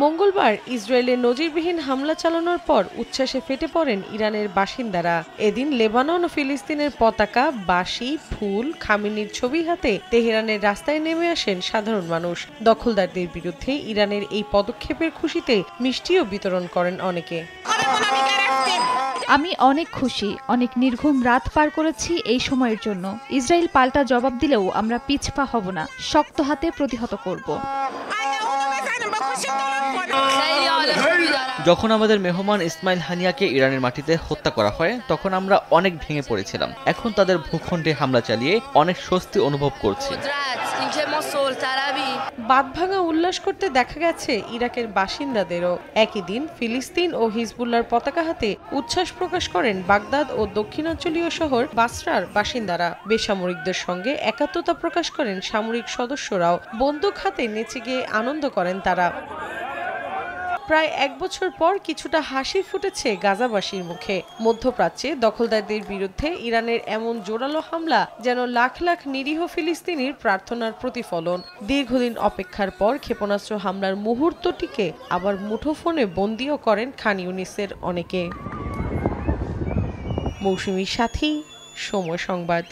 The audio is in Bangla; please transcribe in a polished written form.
মঙ্গলবার ইসরায়েলের নজিরবিহীন হামলা চালানোর পর উচ্ছ্বাসে ফেটে পড়েন ইরানের বাসিন্দারা। এদিন লেবানন ও ফিলিস্তিনের পতাকা, বাঁশি, ফুল, খামেনির ছবি হাতে তেহরানের রাস্তায় নেমে আসেন সাধারণ মানুষ। দখলদারদের বিরুদ্ধে ইরানের এই পদক্ষেপের খুশিতে মিষ্টিও বিতরণ করেন অনেকে। আমি অনেক খুশি, অনেক নির্ঘুম রাত পার করেছি এই সময়ের জন্য। ইসরায়েল পাল্টা জবাব দিলেও আমরা পিছপা হব না, শক্ত হাতে প্রতিহত করব। যখন আমাদের মেহমান ইসমাইল হানিয়াকে ইরানের মাটিতে হত্যা করা হয় তখন আমরা অনেক ভেঙে পড়েছিলাম। এখন তাদের ভূখণ্ডে হামলা চালিয়ে অনেক স্বস্তি অনুভব করছি। বাঁধভাঙা উল্লাস করতে দেখা গেছে ইরাকের বাসিন্দাদেরও। একই দিন ফিলিস্তিন ও হিজবুল্লাহর পতাকা হাতে উচ্ছ্বাস প্রকাশ করেন বাগদাদ ও দক্ষিণাঞ্চলীয় শহর বাসরার বাসিন্দারা। বেসামরিকদের সঙ্গে একাত্মতা প্রকাশ করেন সামরিক সদস্যরাও। বন্দুক হাতে নেচে গিয়ে আনন্দ করেন তারা। প্রায় এক বছর পর কিছুটা হাসি ফুটেছে গাজাবাসীর মুখে। মধ্যপ্রাচ্যে দখলদারদের বিরুদ্ধে ইরানের এমন জোরালো হামলা যেন লাখ লাখ নিরীহ ফিলিস্তিনির প্রার্থনার প্রতিফলন। দীর্ঘদিন অপেক্ষার পর ক্ষেপণাস্ত্র হামলার মুহূর্তটিকে আবার মুঠোফোনে বন্দিও করেন খান ইউনিসের অনেকে। মৌসুমীর সাথী, সময় সংবাদ।